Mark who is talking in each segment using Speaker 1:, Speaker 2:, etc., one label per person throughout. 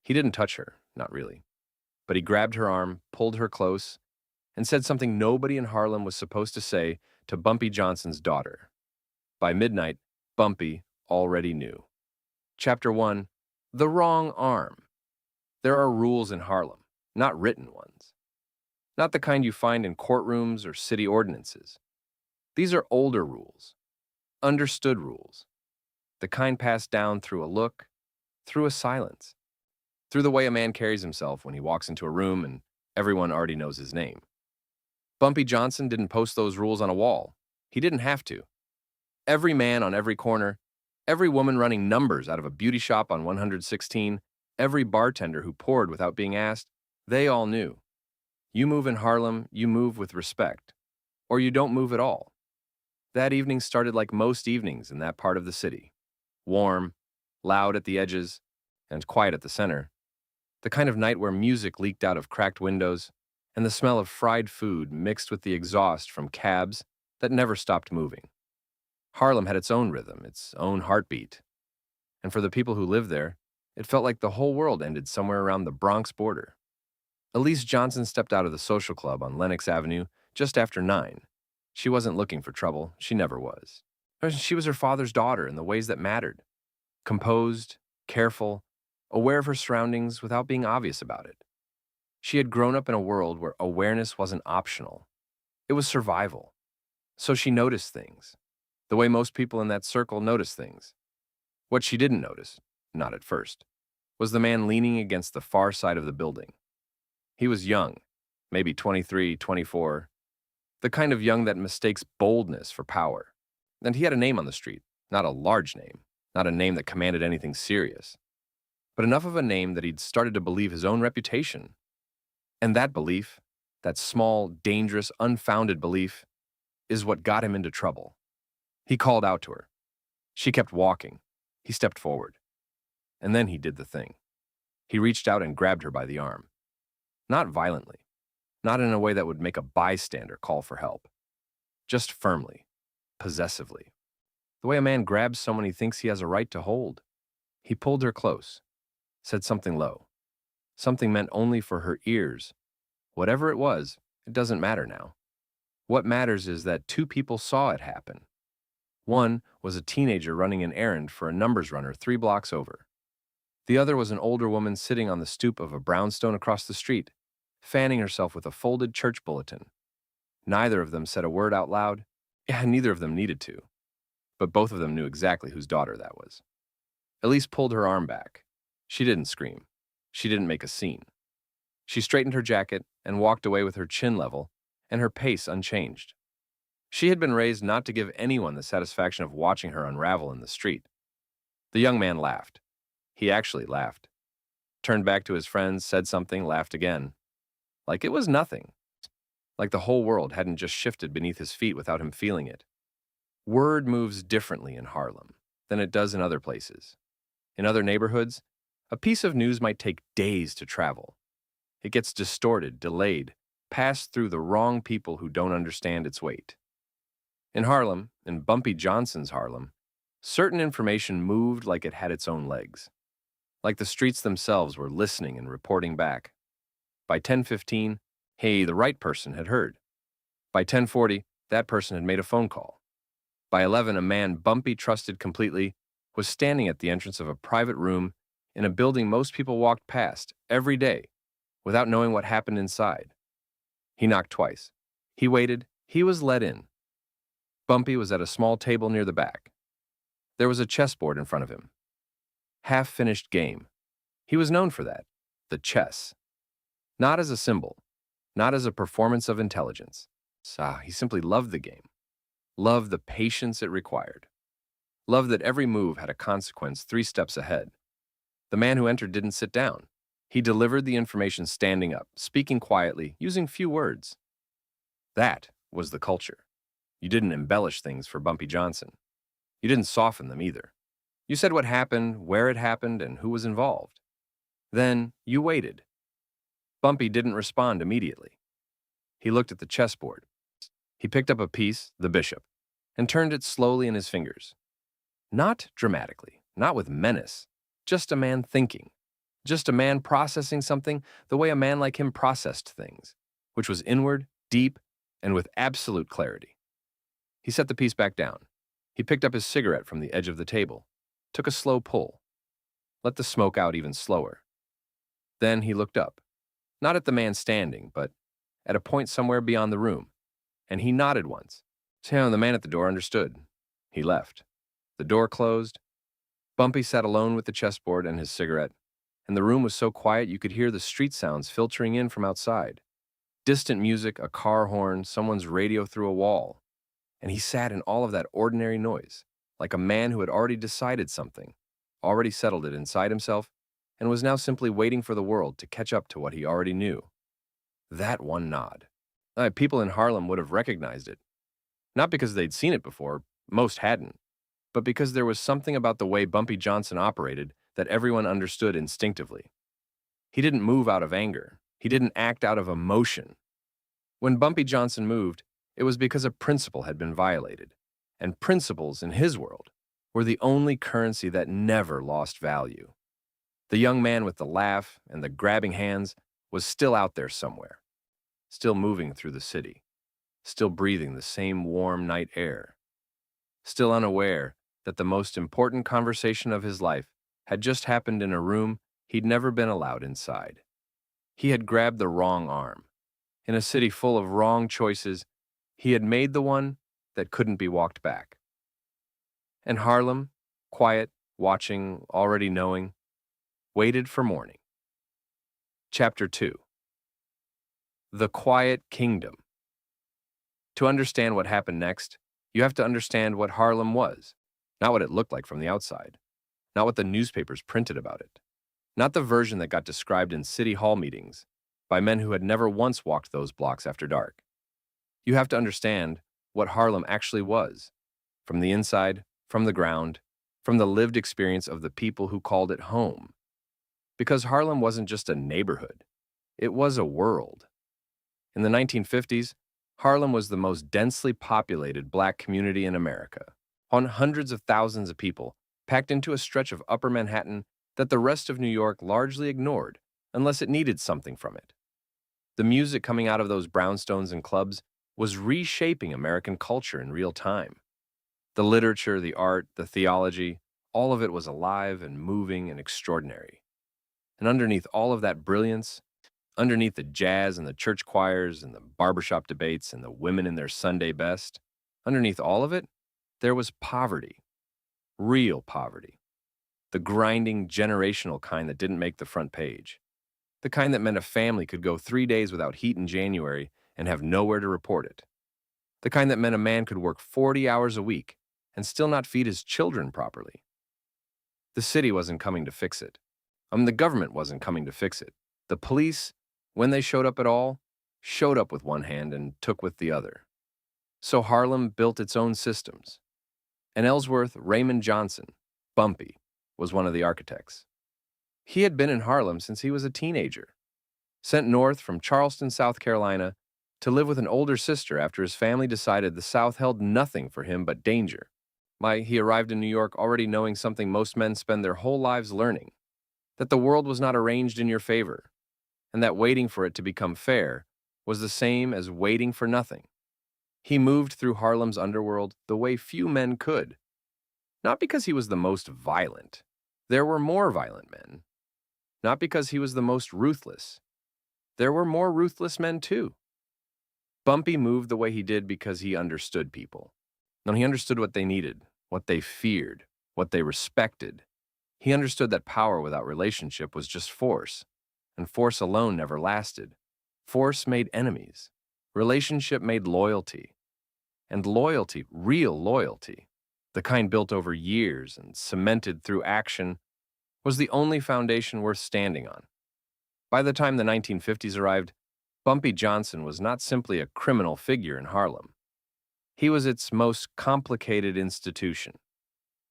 Speaker 1: He didn't touch her, not really. But he grabbed her arm, pulled her close, and said something nobody in Harlem was supposed to say to Bumpy Johnson's daughter. By midnight, Bumpy already knew. Chapter 1. The Wrong Arm. There are rules in Harlem, not written ones. Not the kind you find in courtrooms or city ordinances. These are older rules, understood rules, the kind passed down through a look, through a silence, through the way a man carries himself when he walks into a room and everyone already knows his name. Bumpy Johnson didn't post those rules on a wall. He didn't have to. Every man on every corner, every woman running numbers out of a beauty shop on 116, every bartender who poured without being asked, they all knew. You move in Harlem, you move with respect, or you don't move at all. That evening started like most evenings in that part of the city. Warm, loud at the edges, and quiet at the center. The kind of night where music leaked out of cracked windows, and the smell of fried food mixed with the exhaust from cabs that never stopped moving. Harlem had its own rhythm, its own heartbeat. And for the people who lived there, it felt like the whole world ended somewhere around the Bronx border. Elise Johnson stepped out of the social club on Lenox Avenue just after 9. She wasn't looking for trouble. She never was. She was her father's daughter in the ways that mattered. Composed, careful, aware of her surroundings without being obvious about it. She had grown up in a world where awareness wasn't optional. It was survival. So she noticed things, the way most people in that circle notice things. What she didn't notice, not at first, was the man leaning against the far side of the building. He was young, maybe 23, 24, the kind of young that mistakes boldness for power. And he had a name on the street, not a large name, not a name that commanded anything serious, but enough of a name that he'd started to believe his own reputation. And that belief, that small, dangerous, unfounded belief, is what got him into trouble. He called out to her. She kept walking. He stepped forward. And then he did the thing. He reached out and grabbed her by the arm. Not violently, not in a way that would make a bystander call for help. Just firmly, possessively. The way a man grabs someone he thinks he has a right to hold. He pulled her close, said something low. Something meant only for her ears. Whatever it was, it doesn't matter now. What matters is that two people saw it happen. One was a teenager running an errand for a numbers runner 3 blocks over. The other was an older woman sitting on the stoop of a brownstone across the street, fanning herself with a folded church bulletin. Neither of them said a word out loud. Yeah, neither of them needed to. But both of them knew exactly whose daughter that was. Elise pulled her arm back. She didn't scream. She didn't make a scene. She straightened her jacket and walked away with her chin level and her pace unchanged. She had been raised not to give anyone the satisfaction of watching her unravel in the street. The young man laughed. He actually laughed. Turned back to his friends, said something, laughed again. Like it was nothing. Like the whole world hadn't just shifted beneath his feet without him feeling it. Word moves differently in Harlem than it does in other places. In other neighborhoods, a piece of news might take days to travel. It gets distorted, delayed, passed through the wrong people who don't understand its weight. In Harlem, in Bumpy Johnson's Harlem, certain information moved like it had its own legs. Like the streets themselves were listening and reporting back. By 10:15, hey, the right person had heard. By 10:40, that person had made a phone call. By 11, a man Bumpy trusted completely was standing at the entrance of a private room in a building most people walked past every day without knowing what happened inside. He knocked twice. He waited. He was let in. Bumpy was at a small table near the back. There was a chessboard in front of him. Half-finished game. He was known for that, the chess. Not as a symbol, not as a performance of intelligence. He simply loved the game. Loved the patience it required. Loved that every move had a consequence 3 steps ahead. The man who entered didn't sit down. He delivered the information standing up, speaking quietly, using few words. That was the culture. You didn't embellish things for Bumpy Johnson. You didn't soften them either. You said what happened, where it happened, and who was involved. Then you waited. Bumpy didn't respond immediately. He looked at the chessboard. He picked up a piece, the bishop, and turned it slowly in his fingers. Not dramatically, not with menace, just a man thinking, Just a man processing something the way a man like him processed things, which was inward, deep, and with absolute clarity. He set the piece back down. He picked up his cigarette from the edge of the table, took a slow pull, let the smoke out even slower. Then he looked up, not at the man standing, but at a point somewhere beyond the room, and he nodded once. So the man at the door understood. He left. The door closed. Bumpy sat alone with the chessboard and his cigarette, and the room was so quiet you could hear the street sounds filtering in from outside. Distant music, a car horn, someone's radio through a wall. And he sat in all of that ordinary noise, like a man who had already decided something, already settled it inside himself, and was now simply waiting for the world to catch up to what he already knew. That one nod. People in Harlem would have recognized it. Not because they'd seen it before, most hadn't, but because there was something about the way Bumpy Johnson operated that everyone understood instinctively. He didn't move out of anger. He didn't act out of emotion. When Bumpy Johnson moved, it was because a principle had been violated, and principles in his world were the only currency that never lost value. The young man with the laugh and the grabbing hands was still out there somewhere, still moving through the city, still breathing the same warm night air, still unaware that the most important conversation of his life had just happened in a room he'd never been allowed inside. He had grabbed the wrong arm. In a city full of wrong choices, he had made the one that couldn't be walked back. And Harlem, quiet, watching, already knowing, waited for morning. Chapter 2. The Quiet Kingdom. To understand what happened next, you have to understand what Harlem was, not what it looked like from the outside, not what the newspapers printed about it, not the version that got described in city hall meetings by men who had never once walked those blocks after dark. You have to understand what Harlem actually was, from the inside, from the ground, from the lived experience of the people who called it home. Because Harlem wasn't just a neighborhood, it was a world. In the 1950s, Harlem was the most densely populated black community in America, on hundreds of thousands of people packed into a stretch of upper Manhattan that the rest of New York largely ignored unless it needed something from it. The music coming out of those brownstones and clubs was reshaping American culture in real time. The literature, the art, the theology, all of it was alive and moving and extraordinary. And underneath all of that brilliance, underneath the jazz and the church choirs and the barbershop debates and the women in their Sunday best, underneath all of it, there was poverty. Real poverty. The grinding, generational kind that didn't make the front page. The kind that meant a family could go 3 days without heat in January and have nowhere to report it. The kind that meant a man could work 40 hours a week and still not feed his children properly. The city wasn't coming to fix it. The government wasn't coming to fix it. The police, when they showed up at all, showed up with one hand and took with the other. So Harlem built its own systems. And Ellsworth Raymond Johnson, Bumpy, was one of the architects. He had been in Harlem since he was a teenager, sent north from Charleston, South Carolina, to live with an older sister after his family decided the South held nothing for him but danger. He arrived in New York already knowing something most men spend their whole lives learning, that the world was not arranged in your favor, and that waiting for it to become fair was the same as waiting for nothing. He moved through Harlem's underworld the way few men could, not because he was the most violent. There were more violent men. Not because he was the most ruthless. There were more ruthless men too. Bumpy moved the way he did because he understood people. And he understood what they needed, what they feared, what they respected. He understood that power without relationship was just force, and force alone never lasted. Force made enemies. Relationship made loyalty. And loyalty, real loyalty, the kind built over years and cemented through action, was the only foundation worth standing on. By the time the 1950s arrived, Bumpy Johnson was not simply a criminal figure in Harlem. He was its most complicated institution.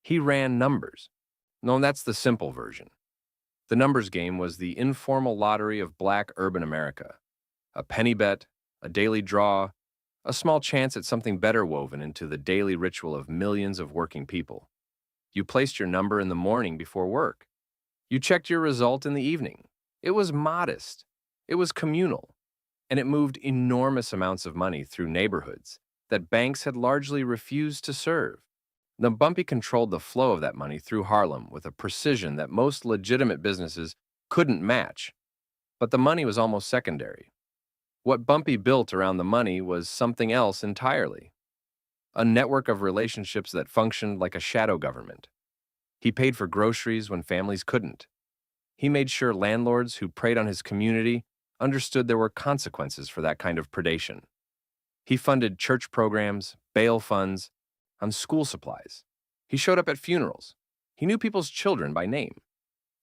Speaker 1: He ran numbers. No, that's the simple version. The numbers game was the informal lottery of black urban America. A penny bet, a daily draw, a small chance at something better woven into the daily ritual of millions of working people. You placed your number in the morning before work. You checked your result in the evening. It was modest. It was communal. And it moved enormous amounts of money through neighborhoods that banks had largely refused to serve. The Bumpy controlled the flow of that money through Harlem with a precision that most legitimate businesses couldn't match. But the money was almost secondary. What Bumpy built around the money was something else entirely, a network of relationships that functioned like a shadow government. He paid for groceries when families couldn't. He made sure landlords who preyed on his community understood there were consequences for that kind of predation. He funded church programs, bail funds, and school supplies. He showed up at funerals. He knew people's children by name.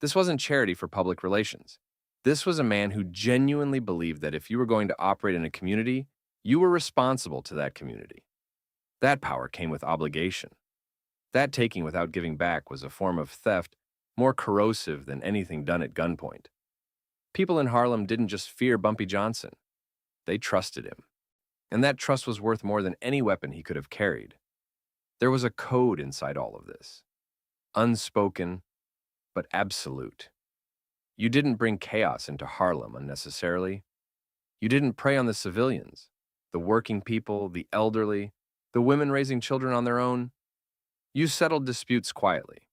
Speaker 1: This wasn't charity for public relations. This was a man who genuinely believed that if you were going to operate in a community, you were responsible to that community. That power came with obligation. That taking without giving back was a form of theft more corrosive than anything done at gunpoint. People in Harlem didn't just fear Bumpy Johnson. They trusted him. And that trust was worth more than any weapon he could have carried. There was a code inside all of this. Unspoken, but absolute. You didn't bring chaos into Harlem unnecessarily. You didn't prey on the civilians, the working people, the elderly, the women raising children on their own. You settled disputes quietly.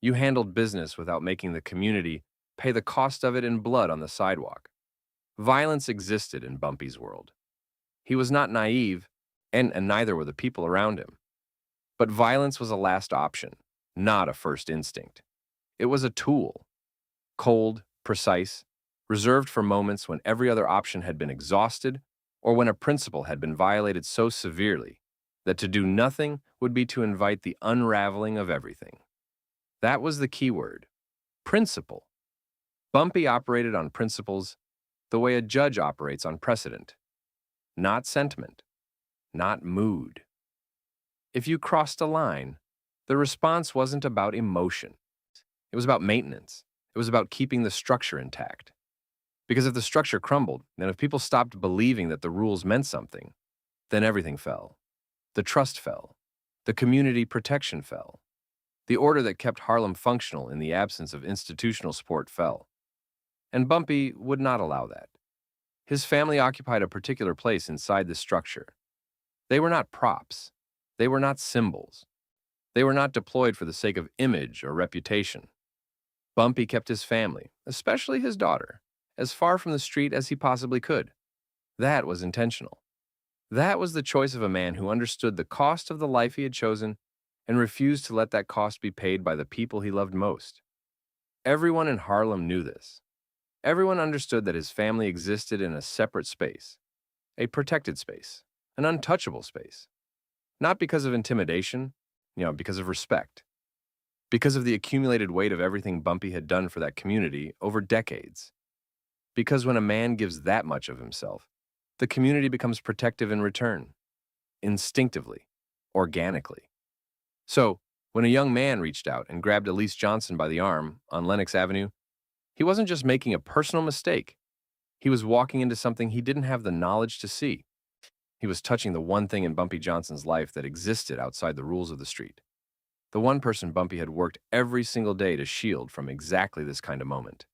Speaker 1: You handled business without making the community pay the cost of it in blood on the sidewalk. Violence existed in Bumpy's world. He was not naive, and neither were the people around him. But violence was a last option, not a first instinct. It was a tool, cold, precise, reserved for moments when every other option had been exhausted or when a principle had been violated so severely that to do nothing would be to invite the unraveling of everything. That was the key word, principle. Bumpy operated on principles the way a judge operates on precedent, not sentiment, not mood. If you crossed a line, the response wasn't about emotion. It was about maintenance. It was about keeping the structure intact. Because if the structure crumbled, and if people stopped believing that the rules meant something, then everything fell. The trust fell. The community protection fell. The order that kept Harlem functional in the absence of institutional support fell. And Bumpy would not allow that. His family occupied a particular place inside this structure. They were not props. They were not symbols. They were not deployed for the sake of image or reputation. Bumpy kept his family, especially his daughter, as far from the street as he possibly could. That was intentional. That was the choice of a man who understood the cost of the life he had chosen and refused to let that cost be paid by the people he loved most. Everyone in Harlem knew this. Everyone understood that his family existed in a separate space, a protected space, an untouchable space. Not because of intimidation, because of respect. Because of the accumulated weight of everything Bumpy had done for that community over decades. Because when a man gives that much of himself, the community becomes protective in return, instinctively, organically. So, when a young man reached out and grabbed Elise Johnson by the arm on Lenox Avenue, he wasn't just making a personal mistake. He was walking into something he didn't have the knowledge to see. He was touching the one thing in Bumpy Johnson's life that existed outside the rules of the street. The one person Bumpy had worked every single day to shield from exactly this kind of moment.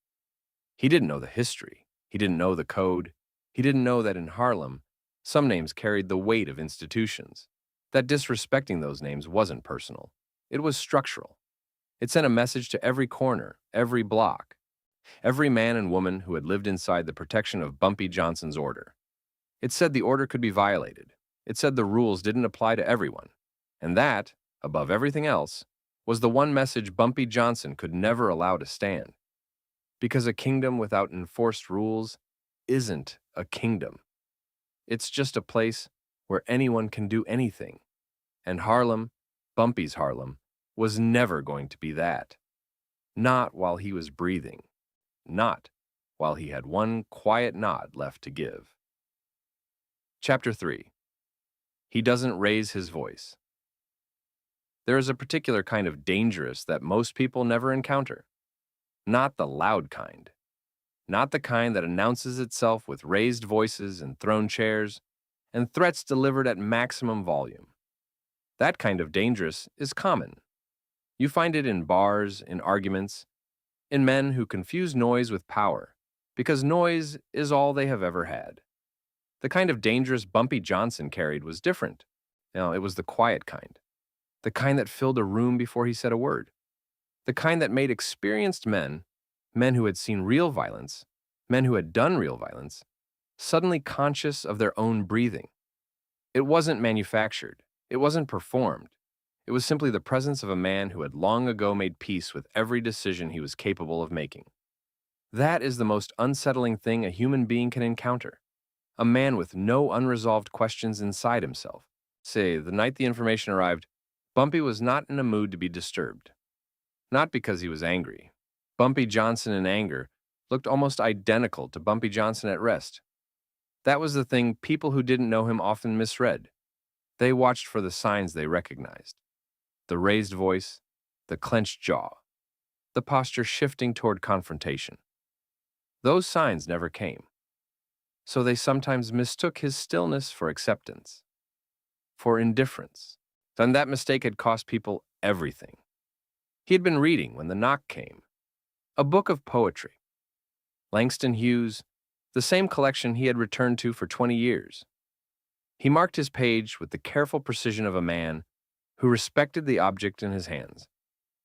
Speaker 1: He didn't know the history. He didn't know the code. He didn't know that in Harlem, some names carried the weight of institutions, that disrespecting those names wasn't personal. It was structural. It sent a message to every corner, every block, every man and woman who had lived inside the protection of Bumpy Johnson's order. It said the order could be violated. It said the rules didn't apply to everyone. And that, above everything else, was the one message Bumpy Johnson could never allow to stand. Because a kingdom without enforced rules isn't a kingdom. It's just a place where anyone can do anything. And Harlem, Bumpy's Harlem, was never going to be that. Not while he was breathing. Not while he had one quiet nod left to give. Chapter 3. He doesn't raise his voice. There is a particular kind of dangerous that most people never encounter. Not the loud kind. Not the kind that announces itself with raised voices and thrown chairs and threats delivered at maximum volume. That kind of dangerous is common. You find it in bars, in arguments, in men who confuse noise with power, because noise is all they have ever had. The kind of dangerous Bumpy Johnson carried was different. It was the quiet kind, the kind that filled a room before he said a word, the kind that made experienced men, men who had seen real violence, men who had done real violence, suddenly conscious of their own breathing. It wasn't manufactured, it wasn't performed. It was simply the presence of a man who had long ago made peace with every decision he was capable of making. That is the most unsettling thing a human being can encounter. A man with no unresolved questions inside himself. Say, the night the information arrived, Bumpy was not in a mood to be disturbed. Not because he was angry. Bumpy Johnson in anger looked almost identical to Bumpy Johnson at rest. That was the thing people who didn't know him often misread. They watched for the signs they recognized. The raised voice, the clenched jaw, the posture shifting toward confrontation. Those signs never came. So they sometimes mistook his stillness for acceptance, for indifference. And that mistake had cost people everything. He had been reading when the knock came. A book of poetry. Langston Hughes, the same collection he had returned to for 20 years. He marked his page with the careful precision of a man who respected the object in his hands,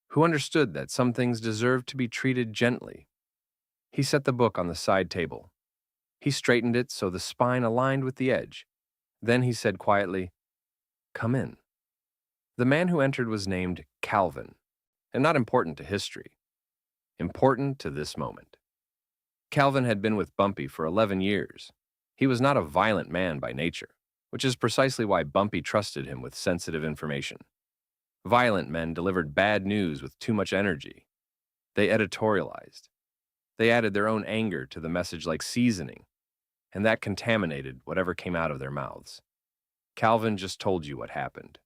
Speaker 1: who understood that some things deserved to be treated gently. He set the book on the side table. He straightened it so the spine aligned with the edge. Then he said quietly, "Come in." The man who entered was named Calvin, and not important to history, important to this moment. Calvin had been with Bumpy for 11 years. He was not a violent man by nature, which is precisely why Bumpy trusted him with sensitive information. Violent men delivered bad news with too much energy. They editorialized. They added their own anger to the message like seasoning, and that contaminated whatever came out of their mouths. Calvin just told you what happened.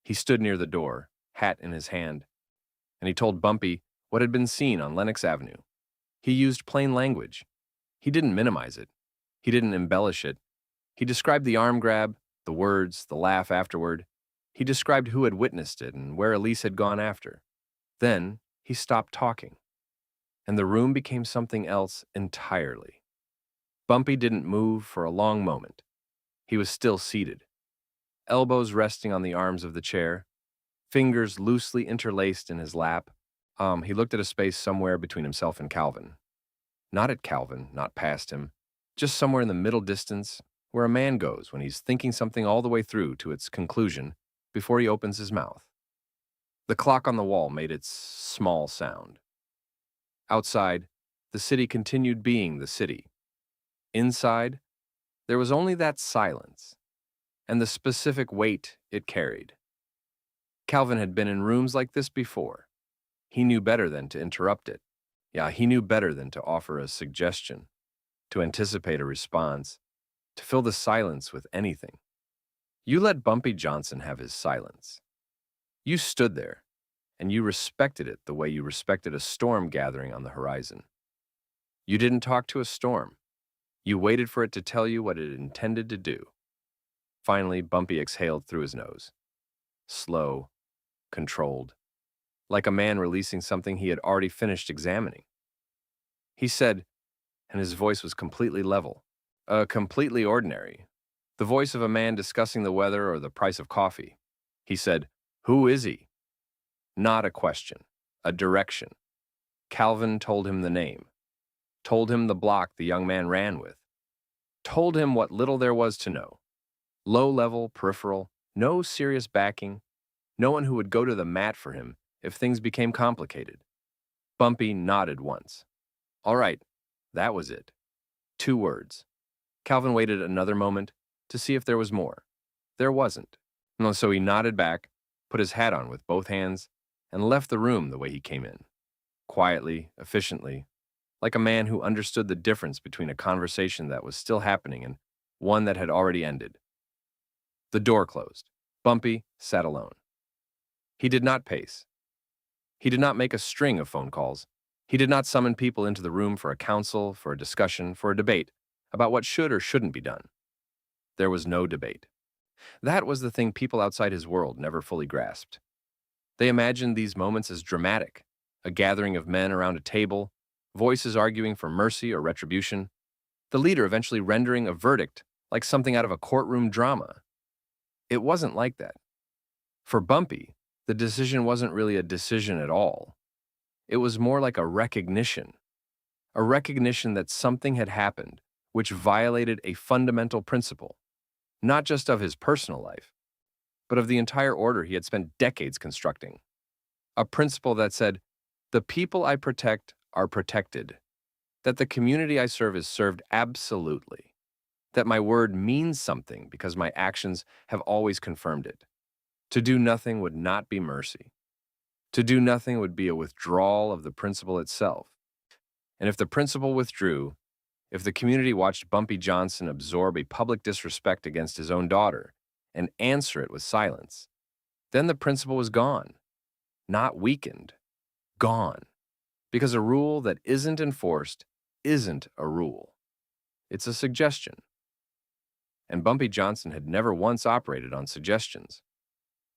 Speaker 1: He stood near the door, hat in his hand, and he told Bumpy what had been seen on Lenox Avenue. He used plain language. He didn't minimize it. He didn't embellish it. He described the arm grab, the words, the laugh afterward. He described who had witnessed it and where Elise had gone after. Then he stopped talking, and the room became something else entirely. Bumpy didn't move for a long moment. He was still seated, elbows resting on the arms of the chair, fingers loosely interlaced in his lap. He looked at a space somewhere between himself and Calvin. Not at Calvin, not past him, just somewhere in the middle distance, where a man goes when he's thinking something all the way through to its conclusion before he opens his mouth. The clock on the wall made its small sound. Outside, the city continued being the city. Inside, there was only that silence and the specific weight it carried. Calvin had been in rooms like this before. He knew better than to interrupt it. Yeah, he knew better than to offer a suggestion, to anticipate a response, to fill the silence with anything. You let Bumpy Johnson have his silence. You stood there, and you respected it the way you respected a storm gathering on the horizon. You didn't talk to a storm. You waited for it to tell you what it intended to do. Finally, Bumpy exhaled through his nose. Slow, controlled, like a man releasing something he had already finished examining. He said, and his voice was completely level, completely ordinary, the voice of a man discussing the weather or the price of coffee. He said, "Who is he?" Not a question, a direction. Calvin told him the name, told him the block the young man ran with, told him what little there was to know. Low level, peripheral, no serious backing, no one who would go to the mat for him if things became complicated. Bumpy nodded once. All right, that was it. 2 words. Calvin waited another moment to see if there was more. There wasn't. So he nodded back, put his hat on with both hands, and left the room the way he came in. Quietly, efficiently, like a man who understood the difference between a conversation that was still happening and one that had already ended. The door closed. Bumpy sat alone. He did not pace. He did not make a string of phone calls. He did not summon people into the room for a council, for a discussion, for a debate about what should or shouldn't be done. There was no debate. That was the thing people outside his world never fully grasped. They imagined these moments as dramatic, a gathering of men around a table, voices arguing for mercy or retribution, the leader eventually rendering a verdict like something out of a courtroom drama. It wasn't like that. For Bumpy, the decision wasn't really a decision at all. It was more like a recognition that something had happened which violated a fundamental principle, not just of his personal life, but of the entire order he had spent decades constructing. A principle that said, the people I protect are protected, that the community I serve is served absolutely, that my word means something because my actions have always confirmed it. To do nothing would not be mercy. To do nothing would be a withdrawal of the principle itself. And if the principle withdrew, if the community watched Bumpy Johnson absorb a public disrespect against his own daughter and answer it with silence, then the principle was gone, not weakened, gone. Because a rule that isn't enforced isn't a rule. It's a suggestion. And Bumpy Johnson had never once operated on suggestions.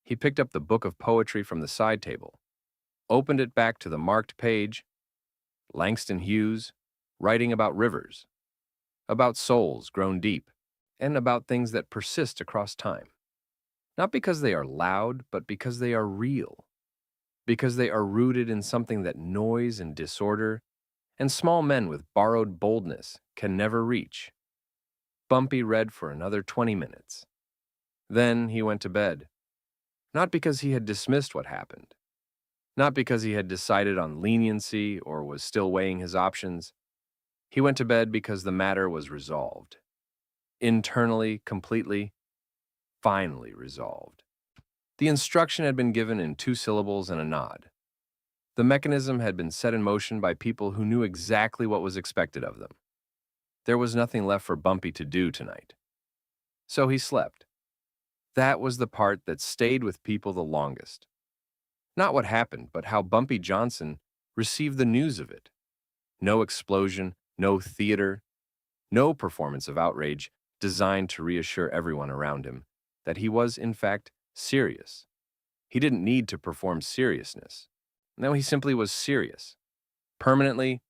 Speaker 1: He picked up the book of poetry from the side table, opened it back to the marked page, Langston Hughes, writing about rivers, about souls grown deep, and about things that persist across time. Not because they are loud, but because they are real. Because they are rooted in something that noise and disorder and small men with borrowed boldness can never reach. Bumpy read for another 20 minutes. Then he went to bed. Not because he had dismissed what happened. Not because he had decided on leniency or was still weighing his options. He went to bed because the matter was resolved. Internally, completely, finally resolved. The instruction had been given in 2 syllables and a nod. The mechanism had been set in motion by people who knew exactly what was expected of them. There was nothing left for Bumpy to do tonight. So he slept. That was the part that stayed with people the longest. Not what happened, but how Bumpy Johnson received the news of it. No explosion, no theater, no performance of outrage designed to reassure everyone around him that he was, in fact, serious. He didn't need to perform seriousness. No, he simply was serious. Permanently,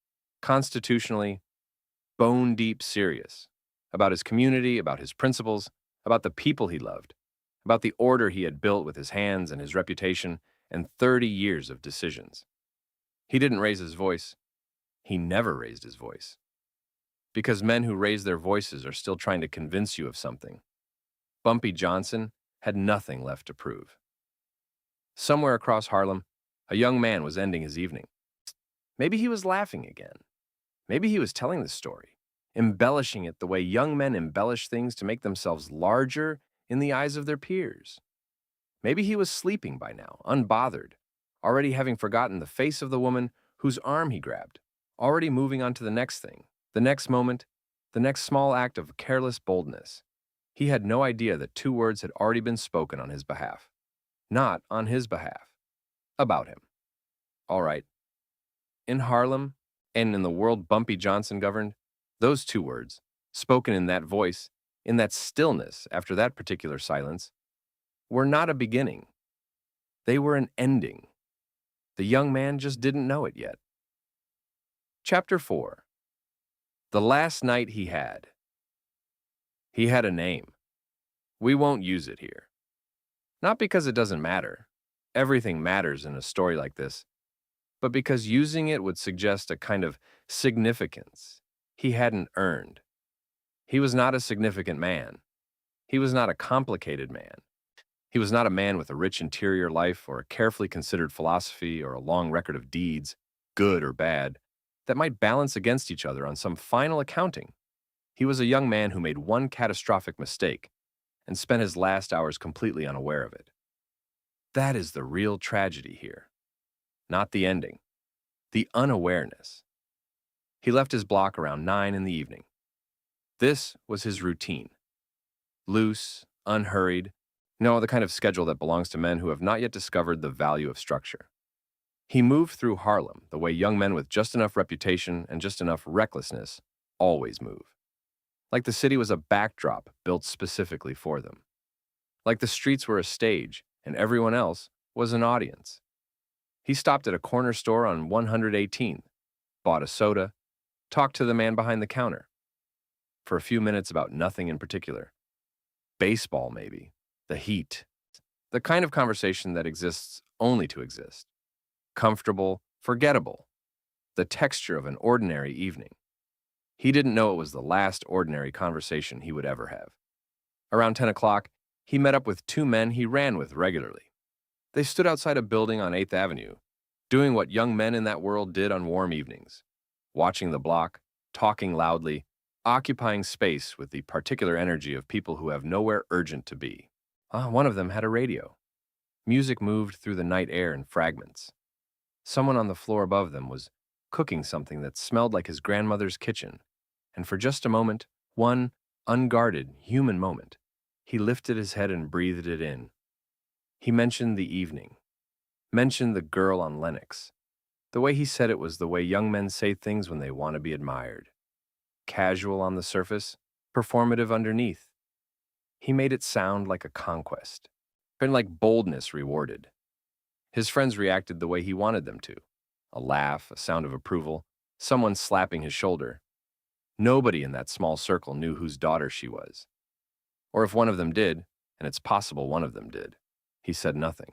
Speaker 1: constitutionally, bone-deep serious. About his community, about his principles, about the people he loved, about the order he had built with his hands and his reputation and 30 years of decisions. He didn't raise his voice. He never raised his voice. Because men who raise their voices are still trying to convince you of something. Bumpy Johnson had nothing left to prove. Somewhere across Harlem, a young man was ending his evening. Maybe he was laughing again. Maybe he was telling the story, embellishing it the way young men embellish things to make themselves larger in the eyes of their peers. Maybe he was sleeping by now, unbothered, already having forgotten the face of the woman whose arm he grabbed, already moving on to the next thing, the next moment, the next small act of careless boldness. He had no idea that 2 words had already been spoken on his behalf. Not on his behalf. About him. All right. In Harlem, and in the world Bumpy Johnson governed, those 2 words, spoken in that voice, in that stillness after that particular silence, were not a beginning. They were an ending. The young man just didn't know it yet. Chapter 4. The last night he had. He had a name. We won't use it here. Not because it doesn't matter. Everything matters in a story like this. But because using it would suggest a kind of significance he hadn't earned. He was not a significant man. He was not a complicated man. He was not a man with a rich interior life or a carefully considered philosophy or a long record of deeds, good or bad, that might balance against each other on some final accounting. He was a young man who made one catastrophic mistake and spent his last hours completely unaware of it. That is the real tragedy here. Not the ending. The unawareness. He left his block around 9 in the evening. This was his routine. Loose, unhurried, the kind of schedule that belongs to men who have not yet discovered the value of structure. He moved through Harlem the way young men with just enough reputation and just enough recklessness always move. Like the city was a backdrop built specifically for them. Like the streets were a stage and everyone else was an audience. He stopped at a corner store on 118th, bought a soda, talked to the man behind the counter for a few minutes about nothing in particular. Baseball, maybe. The heat. The kind of conversation that exists only to exist. Comfortable, forgettable. The texture of an ordinary evening. He didn't know it was the last ordinary conversation he would ever have. Around 10 o'clock, he met up with two men he ran with regularly. They stood outside a building on 8th Avenue, doing what young men in that world did on warm evenings, watching the block, talking loudly, occupying space with the particular energy of people who have nowhere urgent to be. One of them had a radio. Music moved through the night air in fragments. Someone on the floor above them was cooking something that smelled like his grandmother's kitchen, and for just a moment, one unguarded, human moment, he lifted his head and breathed it in. He mentioned the evening, mentioned the girl on Lennox. The way he said it was the way young men say things when they want to be admired. Casual on the surface, performative underneath. He made it sound like a conquest, and like boldness rewarded. His friends reacted the way he wanted them to. A laugh, a sound of approval, someone slapping his shoulder. Nobody in that small circle knew whose daughter she was. Or if one of them did, and it's possible one of them did, he said nothing.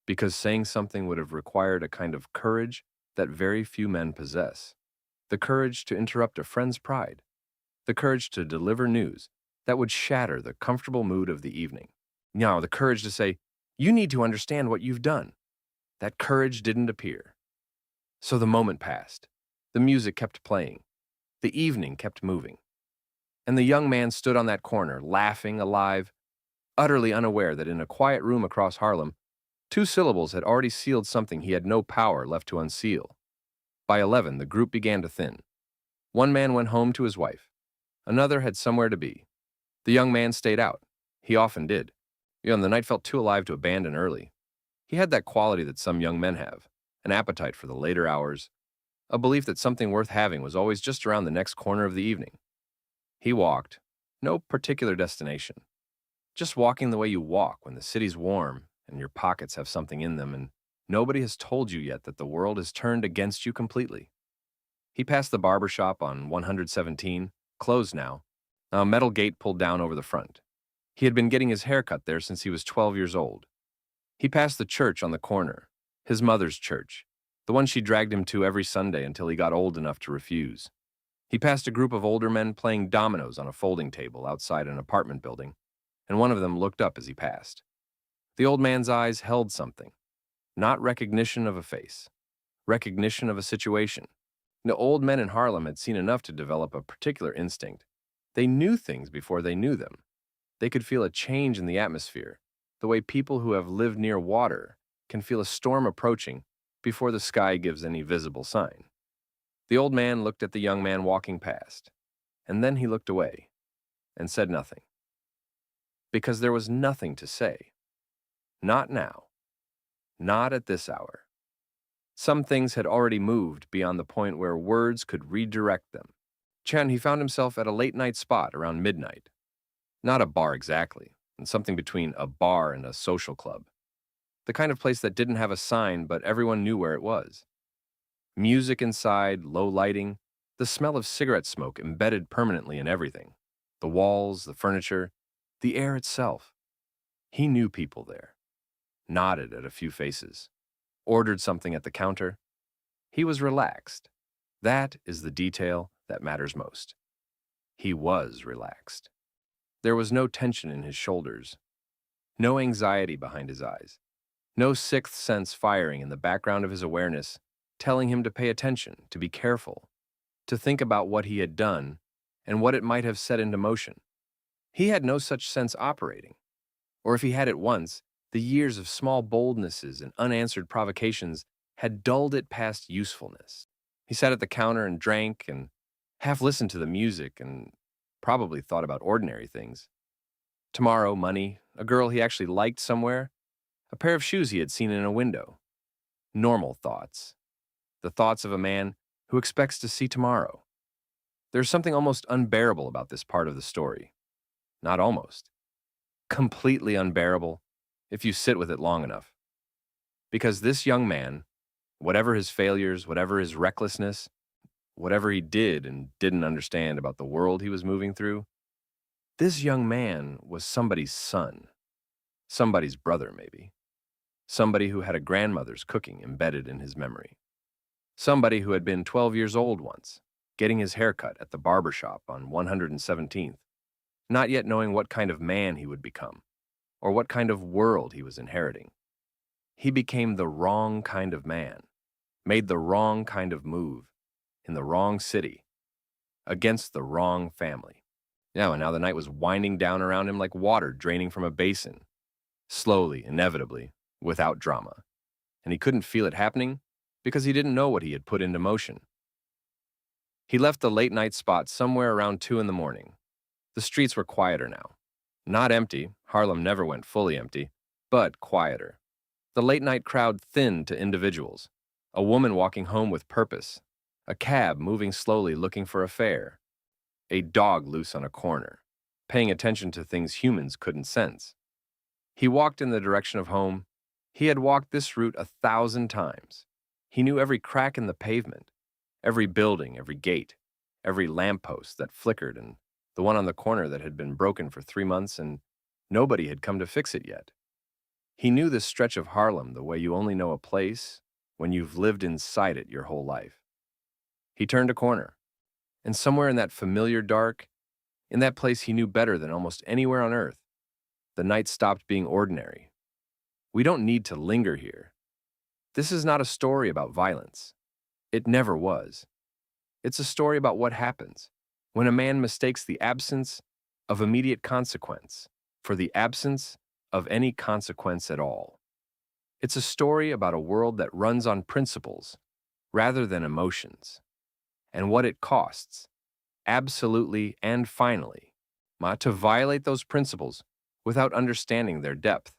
Speaker 1: Because saying something would have required a kind of courage that very few men possess. The courage to interrupt a friend's pride. The courage to deliver news that would shatter the comfortable mood of the evening. Now, the courage to say, "You need to understand what you've done." That courage didn't appear. So the moment passed. The music kept playing. The evening kept moving. And the young man stood on that corner, laughing, alive, utterly unaware that in a quiet room across Harlem, two syllables had already sealed something he had no power left to unseal. By 11, the group began to thin. One man went home to his wife. Another had somewhere to be. The young man stayed out. He often did. The night felt too alive to abandon early. He had that quality that some young men have, an appetite for the later hours, a belief that something worth having was always just around the next corner of the evening. He walked, no particular destination, just walking the way you walk when the city's warm and your pockets have something in them and nobody has told you yet that the world has turned against you completely. He passed the barber shop on 117, closed now, a metal gate pulled down over the front. He had been getting his hair cut there since he was 12 years old. He passed the church on the corner, his mother's church, the one she dragged him to every Sunday until he got old enough to refuse. He passed a group of older men playing dominoes on a folding table outside an apartment building, and one of them looked up as he passed. The old man's eyes held something, not recognition of a face, recognition of a situation. The old men in Harlem had seen enough to develop a particular instinct. They knew things before they knew them. They could feel a change in the atmosphere, the way people who have lived near water can feel a storm approaching before the sky gives any visible sign. The old man looked at the young man walking past, and then he looked away and said nothing. Because there was nothing to say. Not now. Not at this hour. Some things had already moved beyond the point where words could redirect them. He found himself at a late-night spot around midnight. Not a bar exactly, and something between a bar and a social club. The kind of place that didn't have a sign, but everyone knew where it was. Music inside, low lighting, the smell of cigarette smoke embedded permanently in everything. The walls, the furniture, the air itself. He knew people there. Nodded at a few faces. Ordered something at the counter. He was relaxed. That is the detail that matters most. He was relaxed. There was no tension in his shoulders. No anxiety behind his eyes. No sixth sense firing in the background of his awareness, telling him to pay attention, to be careful, to think about what he had done and what it might have set into motion. He had no such sense operating. Or if he had it once, the years of small boldnesses and unanswered provocations had dulled it past usefulness. He sat at the counter and drank and half listened to the music and probably thought about ordinary things. Tomorrow, money, a girl he actually liked somewhere, a pair of shoes he had seen in a window. Normal thoughts. The thoughts of a man who expects to see tomorrow. There's something almost unbearable about this part of the story. Not almost. Completely unbearable if you sit with it long enough. Because this young man, Whatever his failures, whatever his recklessness, whatever he did and didn't understand about the world he was moving through, this young man was somebody's son, somebody's brother maybe, somebody who had a grandmother's cooking embedded in his memory, somebody who had been 12 years old once, getting his hair cut at the barber shop on 117th, not yet knowing what kind of man he would become or what kind of world he was inheriting. He became the wrong kind of man, made the wrong kind of move, in the wrong city, against the wrong family. And now the night was winding down around him like water draining from a basin, slowly, inevitably, without drama. And he couldn't feel it happening because he didn't know what he had put into motion. He left the late-night spot somewhere around 2 in the morning. The streets were quieter now. Not empty, Harlem never went fully empty, but quieter. The late-night crowd thinned to individuals. A woman walking home with purpose. A cab moving slowly looking for a fare. A dog loose on a corner, paying attention to things humans couldn't sense. He walked in the direction of home. He had walked this route 1,000 times. He knew every crack in the pavement, every building, every gate, every lamppost that flickered, and the one on the corner that had been broken for 3 months and nobody had come to fix it yet. He knew this stretch of Harlem the way you only know a place when you've lived inside it your whole life. He turned a corner, and somewhere in that familiar dark, in that place he knew better than almost anywhere on earth, the night stopped being ordinary. We don't need to linger here. This is not a story about violence. It never was. It's a story about what happens when a man mistakes the absence of immediate consequence for the absence of any consequence at all. It's a story about a world that runs on principles rather than emotions, and what it costs, absolutely and finally, to violate those principles without understanding their depth.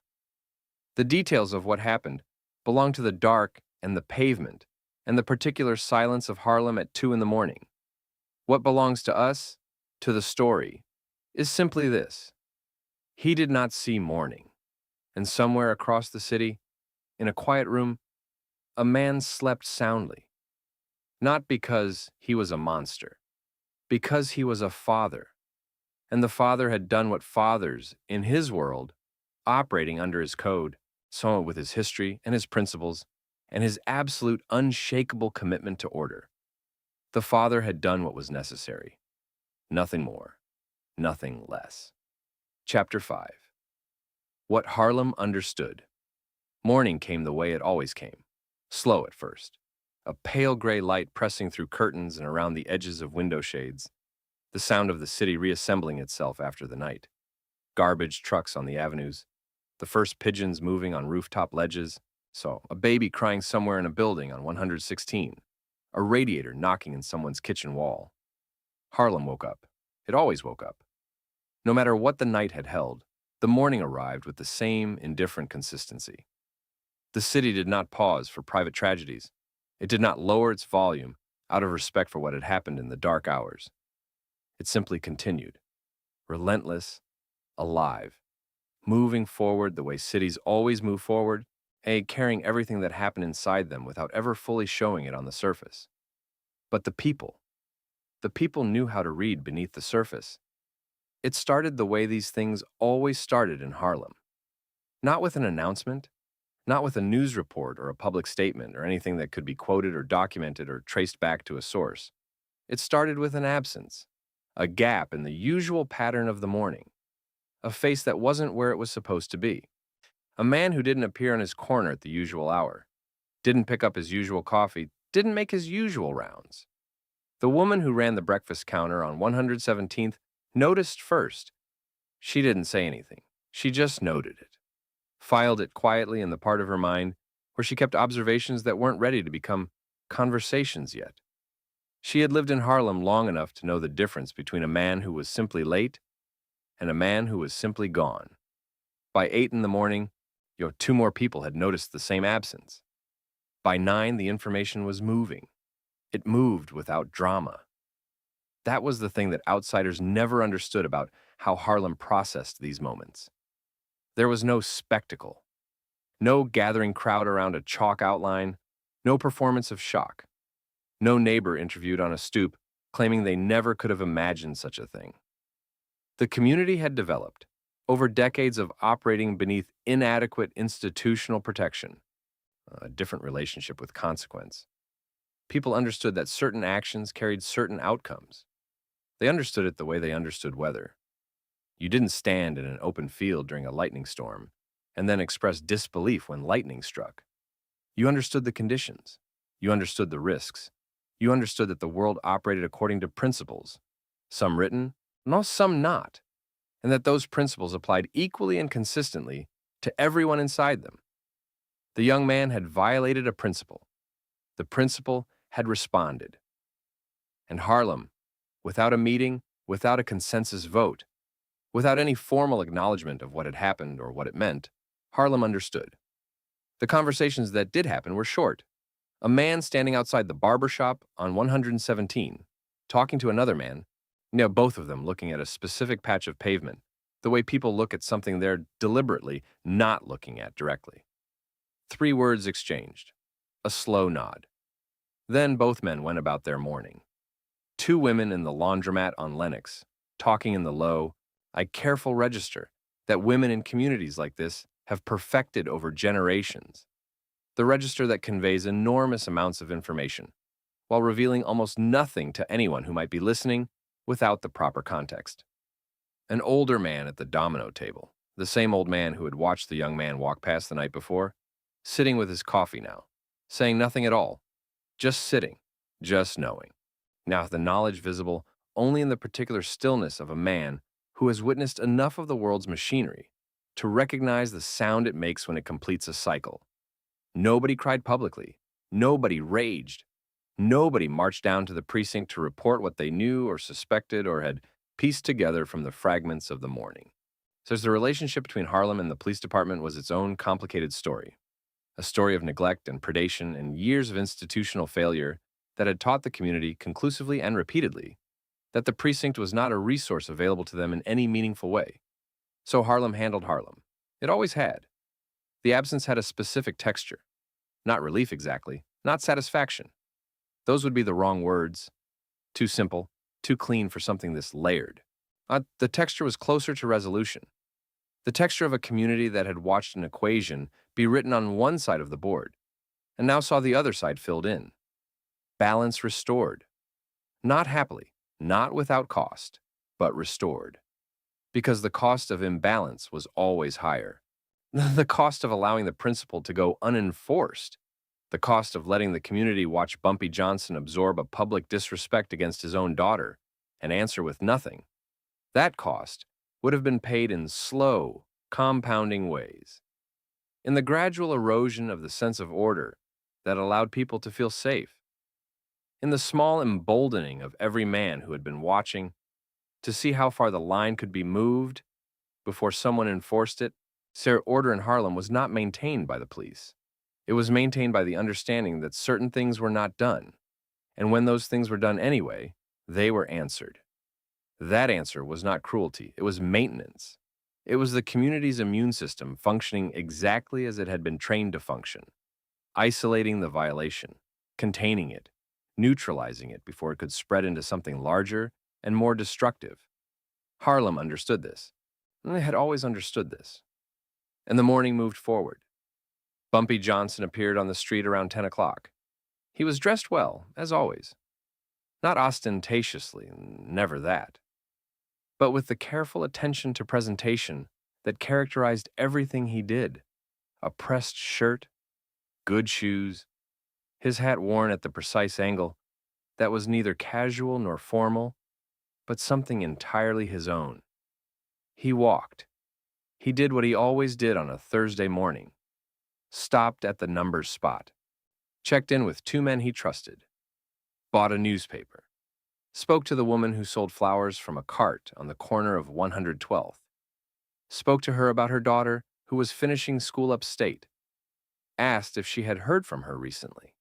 Speaker 1: The details of what happened belong to the dark and the pavement and the particular silence of Harlem at 2 in the morning. What belongs to us, to the story, is simply this. He did not see morning, and somewhere across the city, in a quiet room, a man slept soundly. Not because he was a monster, because he was a father, and the father had done what fathers, in his world, operating under his code, so with his history and his principles, and his absolute unshakable commitment to order. The father had done what was necessary. Nothing more, nothing less. Chapter 5. What Harlem understood. Morning came the way it always came, slow at first. A pale gray light pressing through curtains and around the edges of window shades. The sound of the city reassembling itself after the night. Garbage trucks on the avenues. The first pigeons moving on rooftop ledges. So, a baby crying somewhere in a building on 116. A radiator knocking in someone's kitchen wall. Harlem woke up. It always woke up. No matter what the night had held, the morning arrived with the same indifferent consistency. The city did not pause for private tragedies. It did not lower its volume out of respect for what had happened in the dark hours. It simply continued, relentless, alive, moving forward the way cities always move forward, carrying everything that happened inside them without ever fully showing it on the surface. But the people knew how to read beneath the surface. It started the way these things always started in Harlem. Not with an announcement, not with a news report or a public statement or anything that could be quoted or documented or traced back to a source. It started with an absence, a gap in the usual pattern of the morning, a face that wasn't where it was supposed to be, a man who didn't appear on his corner at the usual hour, didn't pick up his usual coffee, didn't make his usual rounds. The woman who ran the breakfast counter on 117th noticed first. She didn't say anything. She just noted it. Filed it quietly in the part of her mind where she kept observations that weren't ready to become conversations yet. She had lived in Harlem long enough to know the difference between a man who was simply late and a man who was simply gone. By 8 in the morning, 2 more people had noticed the same absence. By 9, the information was moving. It moved without drama. That was the thing that outsiders never understood about how Harlem processed these moments. There was no spectacle, no gathering crowd around a chalk outline, No performance of shock. No neighbor interviewed on a stoop claiming they never could have imagined such a thing. The community had developed, over decades of operating beneath inadequate institutional protection, a different relationship with consequence. People understood that certain actions carried certain outcomes. They understood it the way they understood weather. You didn't stand in an open field during a lightning storm and then express disbelief when lightning struck. You understood the conditions. You understood the risks. You understood that the world operated according to principles, some written, no, some not, and that those principles applied equally and consistently to everyone inside them. The young man had violated a principle. The principle had responded. And Harlem, without a meeting, without a consensus vote, without any formal acknowledgement of what had happened or what it meant, Harlem understood. The conversations that did happen were short. A man standing outside the barber shop on 117, talking to another man, both of them looking at a specific patch of pavement, the way people look at something they're deliberately not looking at directly. 3 words exchanged, a slow nod. Then both men went about their morning. 2 women in the laundromat on Lenox, talking in the low, careful register that women in communities like this have perfected over generations. The register that conveys enormous amounts of information, while revealing almost nothing to anyone who might be listening without the proper context. An older man at the domino table, the same old man who had watched the young man walk past the night before, sitting with his coffee now, saying nothing at all, just sitting, just knowing. Now the knowledge visible only in the particular stillness of a man who has witnessed enough of the world's machinery to recognize the sound it makes when it completes a cycle. Nobody cried publicly. Nobody raged. Nobody marched down to the precinct to report what they knew or suspected or had pieced together from the fragments of the morning. So the relationship between Harlem and the police department was its own complicated story, a story of neglect and predation and years of institutional failure that had taught the community conclusively and repeatedly that the precinct was not a resource available to them in any meaningful way. So Harlem handled Harlem. It always had. The absence had a specific texture. Not relief exactly, not satisfaction. Those would be the wrong words. Too simple, too clean for something this layered. The texture was closer to resolution. The texture of a community that had watched an equation be written on one side of the board, and now saw the other side filled in. Balance restored. Not happily, not without cost, but restored. Because the cost of imbalance was always higher. The cost of allowing the principle to go unenforced. The cost of letting the community watch Bumpy Johnson absorb a public disrespect against his own daughter and answer with nothing. That cost would have been paid in slow, compounding ways. In the gradual erosion of the sense of order that allowed people to feel safe. In the small emboldening of every man who had been watching to see how far the line could be moved before someone enforced it. Order in Harlem was not maintained by the police. It was maintained by the understanding that certain things were not done, and when those things were done anyway, they were answered. That answer was not cruelty, it was maintenance. It was the community's immune system functioning exactly as it had been trained to function, isolating the violation, containing it, neutralizing it before it could spread into something larger and more destructive. Harlem understood this, and they had always understood this. And the morning moved forward. Bumpy Johnson appeared on the street around 10 o'clock. He was dressed well, as always. Not ostentatiously, never that, but with the careful attention to presentation that characterized everything he did. A pressed shirt, good shoes, his hat worn at the precise angle that was neither casual nor formal, but something entirely his own. He walked. He did what he always did on a Thursday morning. Stopped at the numbers spot. Checked in with 2 men he trusted. Bought a newspaper. Spoke to the woman who sold flowers from a cart on the corner of 112th. Spoke to her about her daughter who was finishing school upstate. Asked if she had heard from her recently.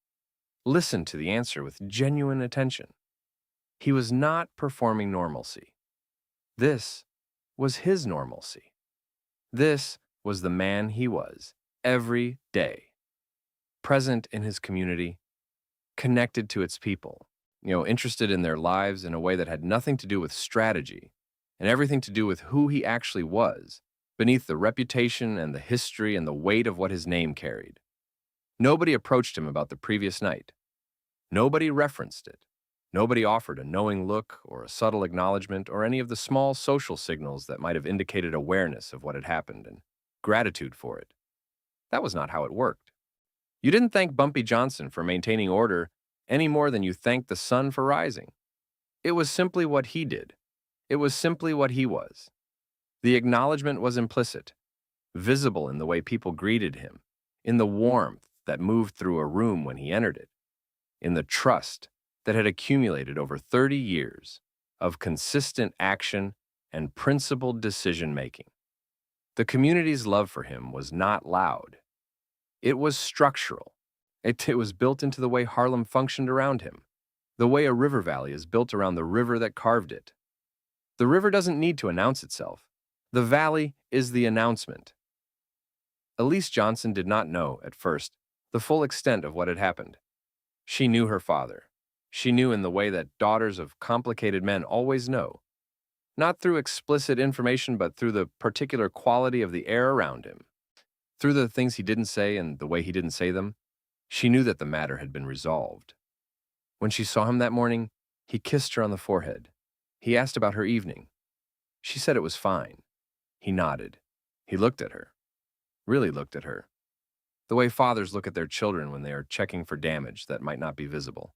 Speaker 1: Listened to the answer with genuine attention. He was not performing normalcy. This was his normalcy. This was the man he was every day. present in his community, connected to its people, interested in their lives in a way that had nothing to do with strategy and everything to do with who he actually was, beneath the reputation and the history and the weight of what his name carried. Nobody approached him about the previous night. Nobody referenced it. Nobody offered a knowing look or a subtle acknowledgement or any of the small social signals that might have indicated awareness of what had happened and gratitude for it. That was not how it worked. You didn't thank Bumpy Johnson for maintaining order any more than you thanked the sun for rising. It was simply what he did. It was simply what he was. The acknowledgement was implicit, visible in the way people greeted him, in the warmth that moved through a room when he entered it, in the trust that had accumulated over 30 years of consistent action and principled decision-making. The community's love for him was not loud. It was structural. It was built into the way Harlem functioned around him, the way a river valley is built around the river that carved it. The river doesn't need to announce itself. The valley is the announcement. Elise Johnson did not know, at first, the full extent of what had happened. She knew her father. She knew in the way that daughters of complicated men always know, not through explicit information but through the particular quality of the air around him. Through the things he didn't say and the way he didn't say them, she knew that the matter had been resolved. When she saw him that morning, he kissed her on the forehead. He asked about her evening. She said it was fine. He nodded. He looked at her. Really looked at her. The way fathers look at their children when they are checking for damage that might not be visible.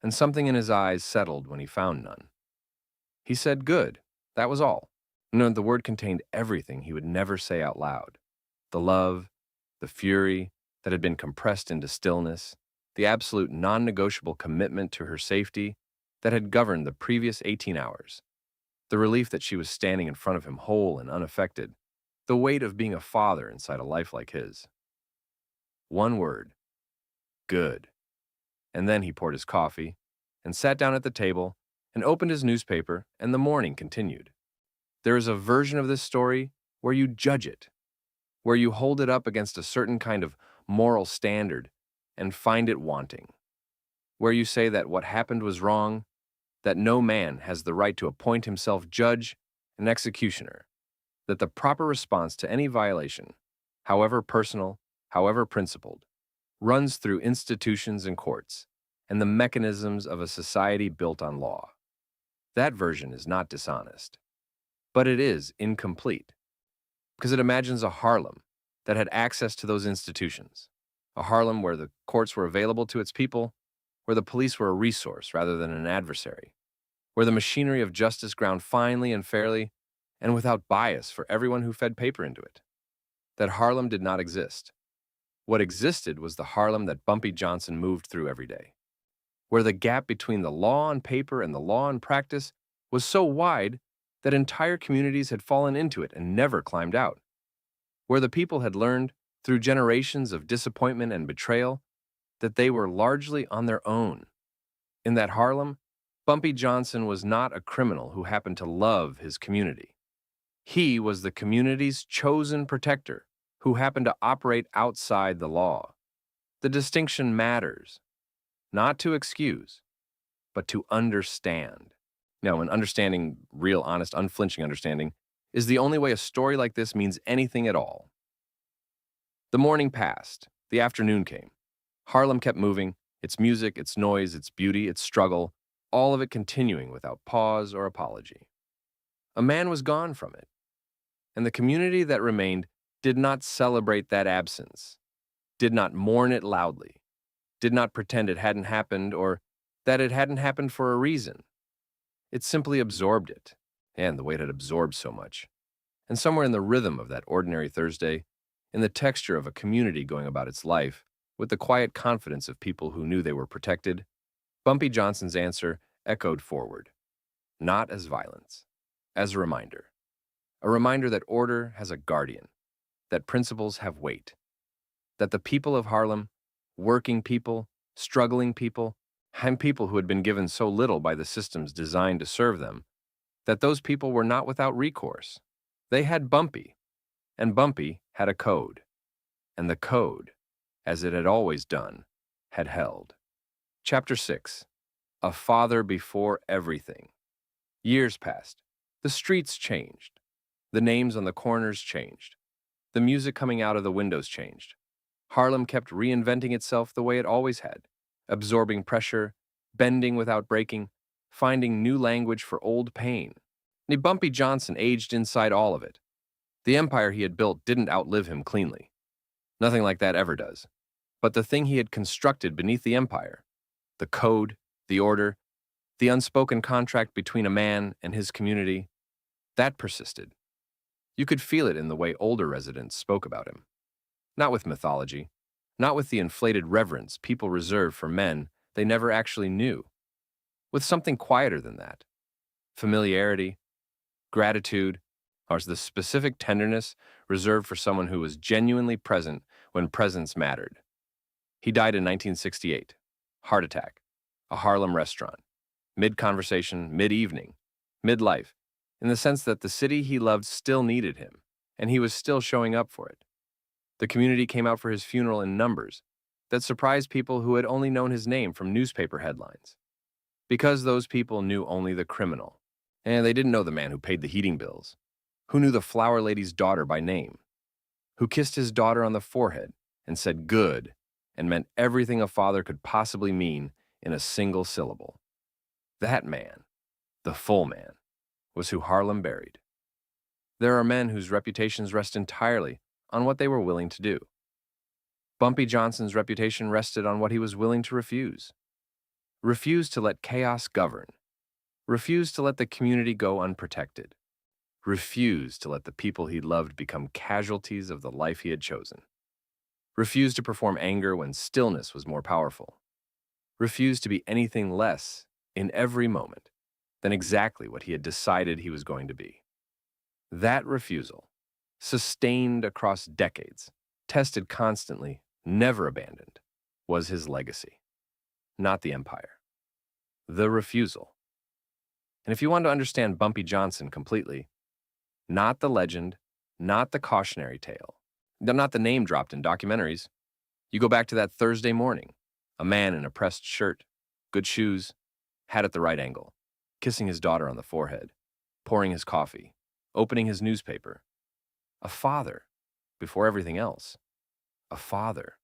Speaker 1: And something in his eyes settled when he found none. He said, "Good." That was all. No, the word contained everything he would never say out loud. The love, the fury that had been compressed into stillness, the absolute non-negotiable commitment to her safety that had governed the previous 18 hours, the relief that she was standing in front of him whole and unaffected, the weight of being a father inside a life like his. One word. Good. And then he poured his coffee and sat down at the table and opened his newspaper, and the morning continued. There is a version of this story where you judge it, where you hold it up against a certain kind of moral standard and find it wanting, where you say that what happened was wrong, that no man has the right to appoint himself judge and executioner, that the proper response to any violation, however personal, however principled, runs through institutions and courts and the mechanisms of a society built on law. That version is not dishonest, but it is incomplete, because it imagines a Harlem that had access to those institutions, a Harlem where the courts were available to its people, where the police were a resource rather than an adversary, where the machinery of justice ground finely and fairly and without bias for everyone who fed paper into it. That Harlem did not exist. What existed was the Harlem that Bumpy Johnson moved through every day, where the gap between the law on paper and the law in practice was so wide that entire communities had fallen into it and never climbed out, where the people had learned, through generations of disappointment and betrayal, that they were largely on their own. In that Harlem, Bumpy Johnson was not a criminal who happened to love his community. He was the community's chosen protector who happened to operate outside the law. The distinction matters, not to excuse, but to understand. Now, an understanding, real, honest, unflinching understanding, is the only way a story like this means anything at all. The morning passed. The afternoon came. Harlem kept moving, its music, its noise, its beauty, its struggle, all of it continuing without pause or apology. A man was gone from it, and the community that remained did not celebrate that absence, did not mourn it loudly, did not pretend it hadn't happened or that it hadn't happened for a reason. It simply absorbed it, and the way it had absorbed so much. And somewhere in the rhythm of that ordinary Thursday, in the texture of a community going about its life, with the quiet confidence of people who knew they were protected, Bumpy Johnson's answer echoed forward, not as violence, as a reminder that order has a guardian, that principles have weight, that the people of Harlem, working people, struggling people, and people who had been given so little by the systems designed to serve them, that those people were not without recourse. They had Bumpy, and Bumpy had a code, and the code as it had always done, had held. Chapter 6. A Father Before Everything. Years passed. The streets changed. The names on the corners changed. The music coming out of the windows changed. Harlem kept reinventing itself the way it always had, absorbing pressure, bending without breaking, finding new language for old pain. And Bumpy Johnson aged inside all of it. The empire he had built didn't outlive him cleanly. Nothing like that ever does. But the thing he had constructed beneath the empire, the code, the order, the unspoken contract between a man and his community, that persisted. You could feel it in the way older residents spoke about him. Not with mythology, not with the inflated reverence people reserve for men they never actually knew. With something quieter than that. Familiarity, gratitude, or the specific tenderness reserved for someone who was genuinely present when presence mattered. He died in 1968. Heart attack. A Harlem restaurant. Mid-conversation, mid-evening, mid-life, in the sense that the city he loved still needed him, and he was still showing up for it. The community came out for his funeral in numbers that surprised people who had only known his name from newspaper headlines. Because those people knew only the criminal, and they didn't know the man who paid the heating bills, who knew the flower lady's daughter by name, who kissed his daughter on the forehead and said good and meant everything a father could possibly mean in a single syllable. That man, the full man, was who Harlem buried. There are men whose reputations rest entirely on what they were willing to do. Bumpy Johnson's reputation rested on what he was willing to refuse. Refuse to let chaos govern. Refuse to let the community go unprotected. Refuse to let the people he loved become casualties of the life he had chosen. Refuse to perform anger when stillness was more powerful. Refuse to be anything less, in every moment, than exactly what he had decided he was going to be. That refusal, sustained across decades, tested constantly, never abandoned, was his legacy. Not the empire. The refusal. And if you want to understand Bumpy Johnson completely, not the legend, not the cautionary tale, not the name dropped in documentaries, you go back to that Thursday morning, a man in a pressed shirt, good shoes, hat at the right angle, kissing his daughter on the forehead, pouring his coffee, opening his newspaper. A father, before everything else. A father.